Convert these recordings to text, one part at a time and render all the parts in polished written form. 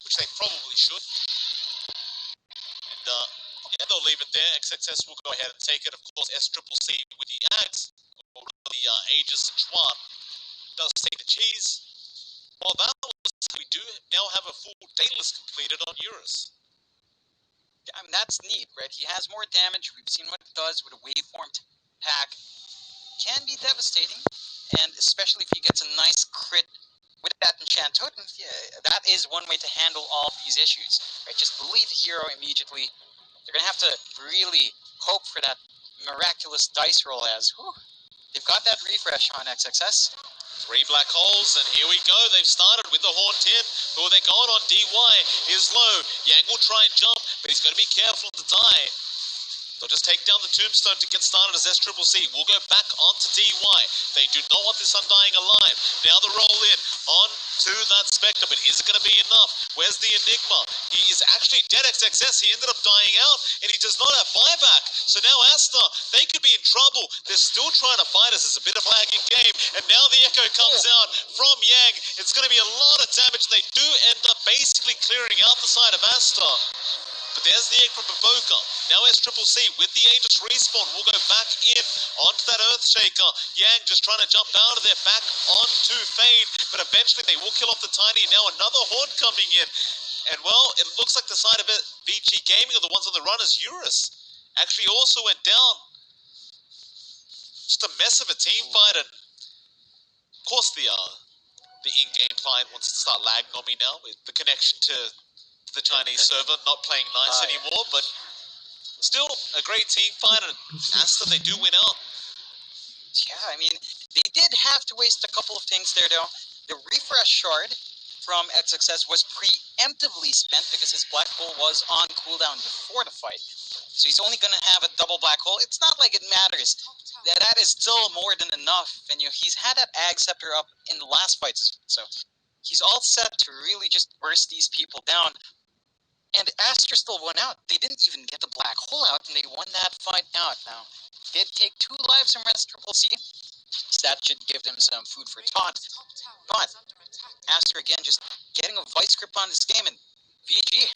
which they probably should. And yeah, they'll leave it there. XXS will go ahead and take it. Of course, SCCC with the Ags, or the Aegis and Chuan, does take the cheese. Well, that was, we do now have a full daylist completed on Eurus. I mean, that's neat, right? He has more damage. We've seen what it does with a waveform pack. Can be devastating, and especially if he gets a nice crit with that enchant totem, yeah, that is one way to handle all of these issues, right? Just delete the hero immediately. They're going to have to really hope for that miraculous dice roll as, whew, they've got that refresh on XXS. 3 black holes, and here we go. They've started with the Horn 10. Who are they going on? DY is low. Yang will try and jump, but he's going to be careful to die. They'll just take down the tombstone to get started as SCCC. We'll go back onto DY. They do not want this Undying alive. Now the roll in on to that Spectre, but is it going to be enough? Where's the Enigma? He is actually dead. XXS. He ended up dying out, and he does not have buyback. So now Aster, they could be in trouble. They're still trying to fight us. It's a bit of a lagging game, and now the Echo comes out from Yang. It's going to be a lot of damage. They do end up basically clearing out the side of Aster. But there's the egg from Baboka. Now SCCC with the Aegis respawn will go back in onto that Earthshaker. Yang just trying to jump out of there, back onto Fade. But eventually they will kill off the Tiny. Now another Horde coming in. And well, it looks like the side of it, Vici Gaming are the ones on the run as Eurus actually also went down. Just a mess of a team fight. And of course the in-game client wants to start lagging on me now with the connection to the Chinese server not playing nice anymore, but still a great team fight, and Aster, they do win out. Yeah, I mean, they did have to waste a couple of things there, though. The refresh shard from XXS was preemptively spent because his black hole was on cooldown before the fight. So he's only going to have a double black hole. It's not like it matters. That is still more than enough, and he's had that Ag Scepter up in the last fights, so he's all set to really just burst these people down. And Aster still won out. They didn't even get the black hole out, and they won that fight out. Now, did take 2 lives from SCCC, so that should give them some food for thought. But Aster, again, just getting a vice grip on this game, and VG,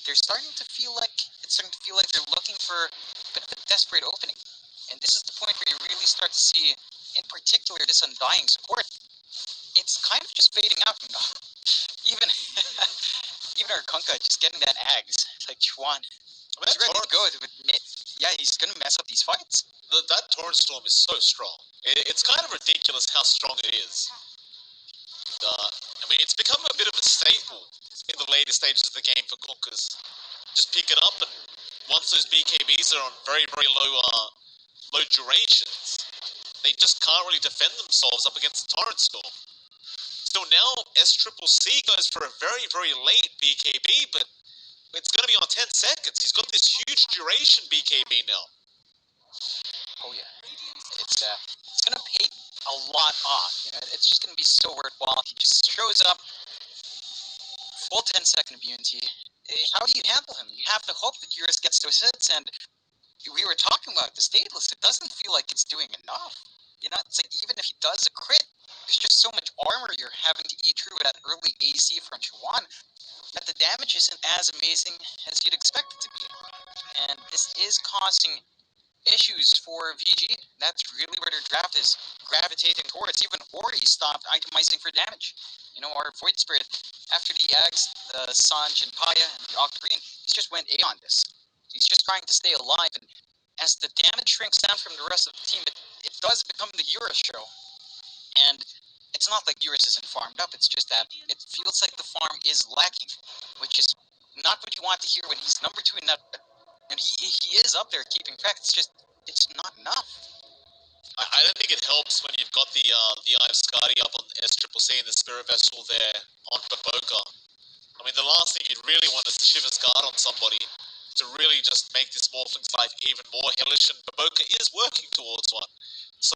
they're starting to feel like, they're looking for a bit of a desperate opening. And this is the point where you really start to see, in particular, this Undying support. It's kind of just fading out. Even even our Kunkka just getting that Ags, like Chuan. He's ready to go. Yeah, he's going to mess up these fights. That Torrent Storm is so strong. It's kind of ridiculous how strong it is. I mean, it's become a bit of a staple in the later stages of the game for Kunkkas. Just pick it up, and once those BKBs are on very, very low durations, they just can't really defend themselves up against the Torrent Storm. So now SCCC goes for a very, very late BKB, but it's going to be on 10 seconds. He's got this huge duration BKB now. Oh yeah, it's going to pay a lot off. It's just going to be so worthwhile. He just shows up, full 10-second immunity. How do you handle him? You have to hope that Eurus gets those hits, and we were talking about the stateless. It doesn't feel like it's doing enough. It's like even if he does a crit, there's just so much armor you're having to eat through with that early AC from Chuan that the damage isn't as amazing as you'd expect it to be. And this is causing issues for VG. That's really where their draft is gravitating towards. Even Ori stopped itemizing for damage. Our Void Spirit, after the Ags, the Sanj and Paya, and the Octarine, he's just went A on this. He's just trying to stay alive, and as the damage shrinks down from the rest of the team, it does become the Eurus show. And it's not like Eurus isn't farmed up, it's just that it feels like the farm is lacking, which is not what you want to hear when he's number 2 in that, and he is up there keeping track. It's just, it's not enough. I don't think it helps when you've got the Eye of Skadi up on SCCC and the Spirit Vessel there on Baboka. I mean, the last thing you'd really want is to Shiver's Guard on somebody to really just make this Morphling's life even more hellish, and Baboka is working towards one. So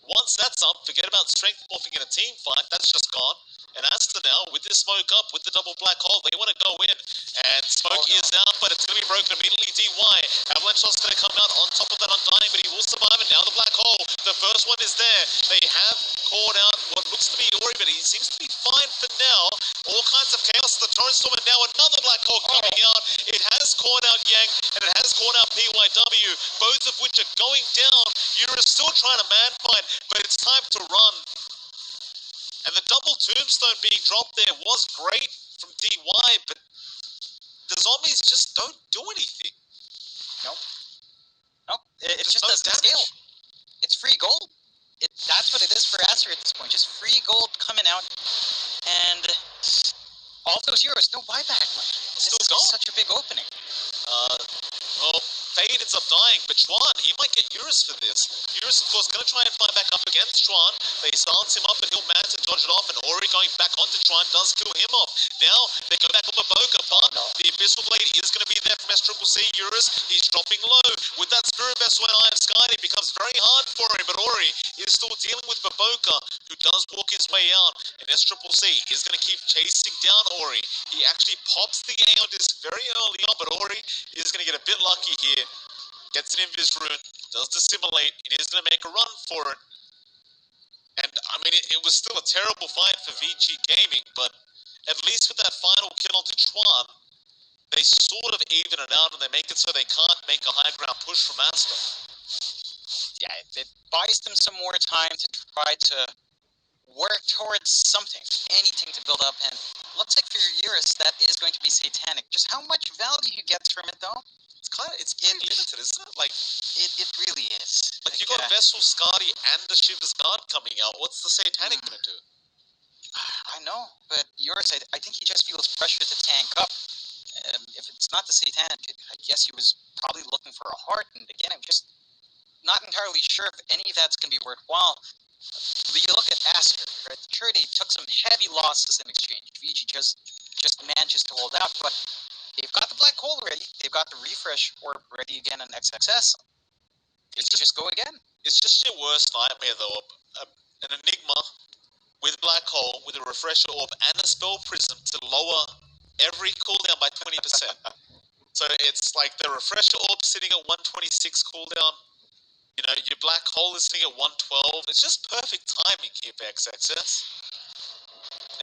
once that's up, forget about strength morphing in a team fight, that's just gone. And Aster now, with this smoke up, with the double black hole, they want to go in. And smoke is out, but it's going to be broken immediately. DY. Avalanche shot's going to come out on top of that Undying, but he will survive. And now the black hole. The first one is there. They have called out what looks to be Ori, but he seems to be fine for now. All kinds of chaos. The Torrent Storm, and now another black hole coming out. It has called out Yang, and it has called out PYW, both of which are going down. Yura's still trying to man fight, but it's time to run. And the double tombstone being dropped there was great from DY, but the zombies just don't do anything. Nope. It just doesn't scale. It's free gold. That's what it is for Aster at this point. Just free gold coming out. And all those euros, no buyback money. This is such a big opening. Well, Fade ends up dying, but Chuan, he might get Eurus for this. Eurus, of course, going to try and fight back up against Chuan. They silence him up, and he'll manage to dodge it off, and Ori going back onto Chuan does kill him off. Now, they go back on Baboka, but the Abyssal Blade is going to be there from SCCC. Eurus, he's dropping low. With that Spirit Vessel and Eye of Sky, it becomes very hard for him, but Ori is still dealing with Baboka, who does walk his way out, and SCCC is going to keep chasing down Ori. He actually pops the Aeon Disc very early on, but Ori is going to get a bit lucky here. Gets an Invis Rune, does dissimulate, it is going to make a run for it. And, I mean, it was still a terrible fight for Vici Gaming, but at least with that final kill onto Chuan, they sort of even it out and they make it so they can't make a high ground push from Aster. Yeah, it buys them some more time to try to work towards something, anything to build up, and looks like for Eurus, that is going to be satanic. Just how much value he gets from it, though? It's pretty limited, isn't it? Like, it really is. Like you got Vessel, Skadi, and the Shiva's Guard coming out. What's the Satanic gonna do? I know, but Eurus, I think he just feels pressure to tank up. If it's not the Satanic, I guess he was probably looking for a heart, and again, I'm just not entirely sure if any of that's going to be worthwhile. But you look at Aster, right? Sure, they took some heavy losses in exchange. Vici just manages to hold out, but they've got the black hole ready. They've got the refresh orb ready again on XXS. It's just go again. It's just your worst nightmare, though. An Enigma with black hole, with a refresher orb, and a spell prism to lower every cooldown by 20%. So it's like the refresher orb sitting at 126 cooldown. You know, your black hole is sitting at 112. It's just perfect timing here for XXS.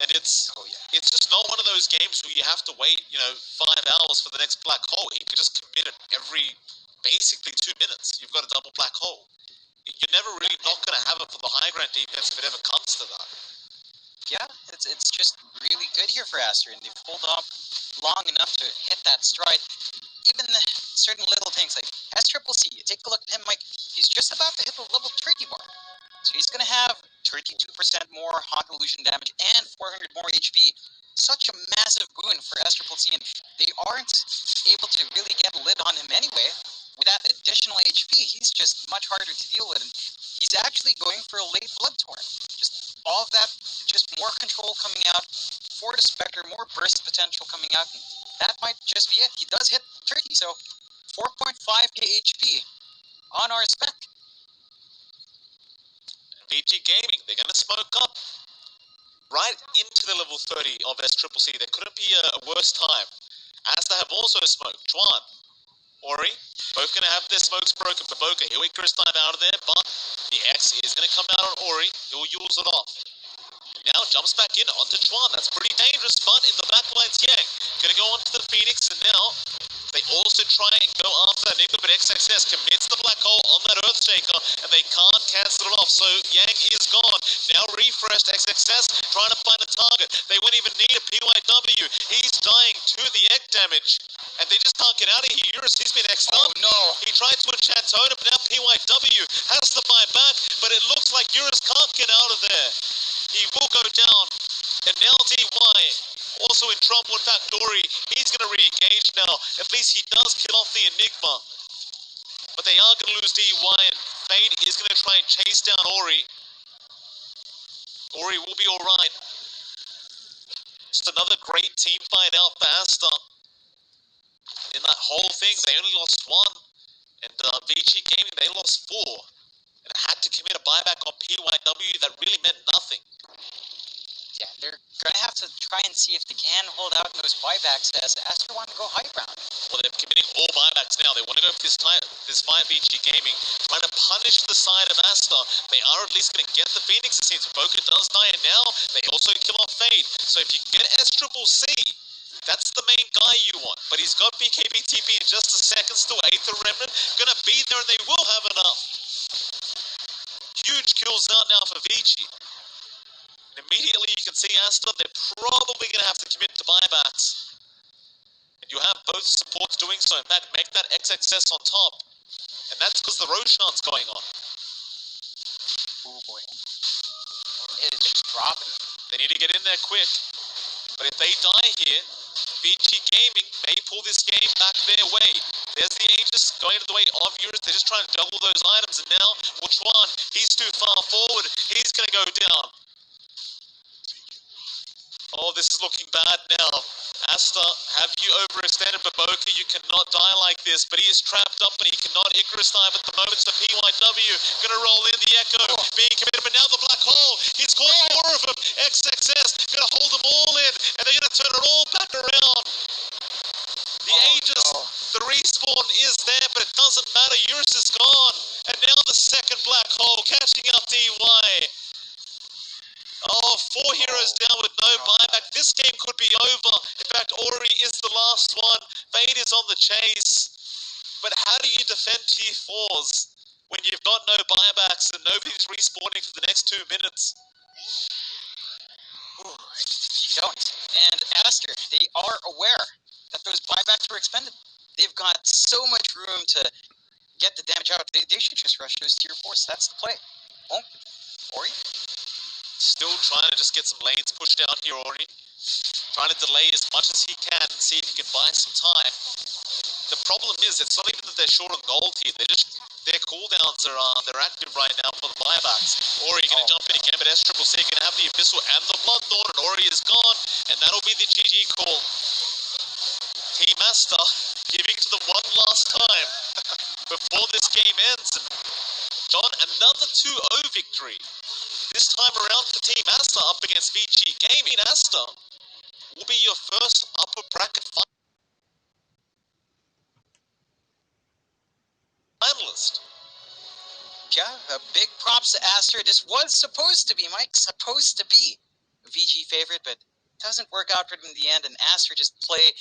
And it's just not one of those games where you have to wait, 5 hours for the next black hole. You can just commit it every, basically 2 minutes. You've got a double black hole. You're never really not going to have it for the high ground defense if it ever comes to that. Yeah, it's just really good here for Aster, and they've pulled off long enough to hit that stride. Even the certain little things like SCCC, you take a look at him, Mike, he's just about to hit the level 30 mark. So he's going to have 32% more Hot Illusion damage and 400 more HP. Such a massive boon for SCCC, and they aren't able to really get a lid on him anyway. With that additional HP, he's just much harder to deal with, and he's actually going for a late Blood Torrent. Just all of that, just more control coming out for the Spectre, more burst potential coming out, and that might just be it. He does hit 30, so 4.5k HP on our Spec. VG Gaming, they're going to smoke up right into the level 30 of SCCC. There couldn't be a worse time. As they have also smoked, Chuan, Ori, both going to have their smokes broken. Baboka, he'll weaker his time out of there, but the X is going to come out on Ori. He'll use it off. Now jumps back in onto Chuan. That's pretty dangerous, but in the backline's Yang. Going to go onto the Phoenix, and now they also try and go after that Enigma, but XXS commits the black hole on that Earthshaker, and they can't cancel it off, so Yang is gone. Now refreshed XXS, trying to find a target. They wouldn't even need a PYW. He's dying to the egg damage, and they just can't get out of here. Eurus, he's been X'd up. Oh no! He tried to enchant Totem, but now PYW has to buy back, but it looks like Eurus can't get out of there. He will go down, and now DY also in trouble. In fact, Dory, he's going to re-engage now. At least he does kill off the Enigma. But they are going to lose DY, and Fade is going to try and chase down Ori. Ori will be alright. Just another great team fight out for Aster. In that whole thing, they only lost 1. And Vici Gaming, they lost 4. And had to commit a buyback on PYW that really meant nothing. Yeah, they're going to have to try and see if they can hold out those buybacks as Aster want to go high ground. Well, they're committing all buybacks now. They want to go for this fight Vici Gaming, trying to punish the side of Aster. They are at least going to get the Phoenix, it seems. Boca does die, and now they also kill off Fade. So if you get S-Triple-C, that's the main guy you want. But he's got BKB TP in just a second, still Aether Remnant. Going to be there, and they will have enough. Huge kills out now for Vici. And immediately you can see Aster, they're probably going to have to commit to buybacks. And you have both supports doing so. In fact, make that XXS on top. And that's because the Roshan's going on. Oh boy. It is just dropping. They need to get in there quick. But if they die here, Vici Gaming may pull this game back their way. There's the Aegis going the way of Eurus. They're just trying to juggle those items. And now, Wuchuan, he's too far forward. He's going to go down. Oh, this is looking bad now. Aster, have you overextended Baboka? You cannot die like this, but he is trapped up and he cannot Icarus dive at the moment. It's the PYW gonna roll in the Echo, being committed, but now the Black Hole. He's caught four of them. XXS gonna hold them all in, and they're gonna turn it all back around. The Aegis, the respawn is there, but it doesn't matter. Eurus is gone, and now the second Black Hole catching up DY. Oh, 4 heroes down with no buyback. This game could be over. In fact, Ori is the last one. Fade is on the chase. But how do you defend tier 4s when you've got no buybacks and nobody's respawning for the next 2 minutes? Ooh, you don't. And Aster, they are aware that those buybacks were expended. They've got so much room to get the damage out. They should just rush those tier 4s. That's the play. Oh, Ori? Still trying to just get some lanes pushed out here, Ori. Trying to delay as much as he can and see if he can buy some time. The problem is, it's not even that they're short on gold here. Their cooldowns they're active right now for the buybacks. Ori going to jump in again, but S-Triple-C going to have the Abyssal and the Bloodthorn, and Ori is gone, and that'll be the GG call. Team Aster giving to them one last time before this game ends. And John, another 2-0 victory. This time around for Team Aster up against Vici Gaming. Aster will be your first upper bracket finalist. Yeah, a big props to Aster. This was supposed to be, Mike, supposed to be a VG favorite, but it doesn't work out for them in the end, and Aster just play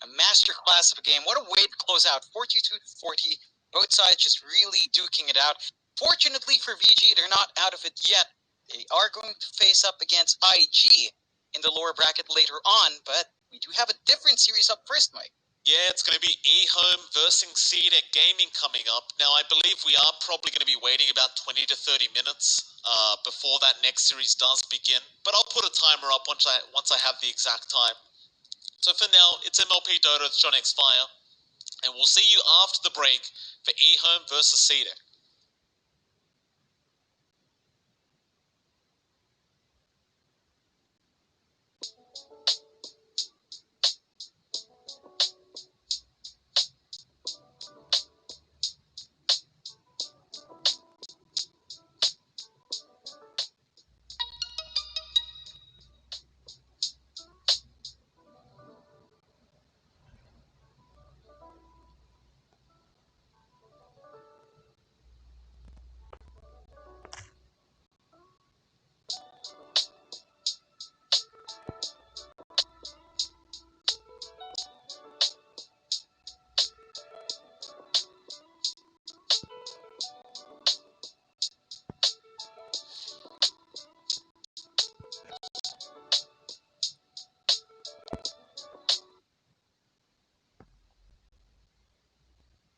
a masterclass of a game. What a way to close out. 42-40, both sides just really duking it out. Fortunately for VG, they're not out of it yet. They are going to face up against IG in the lower bracket later on, but we do have a different series up first, Mike. Yeah, it's going to be eHome versus Cedar Gaming coming up. Now, I believe we are probably going to be waiting about 20 to 30 minutes before that next series does begin. But I'll put a timer up once I have the exact time. So for now, it's MLP Dota, it's John X Fire, and we'll see you after the break for eHome versus Cedar.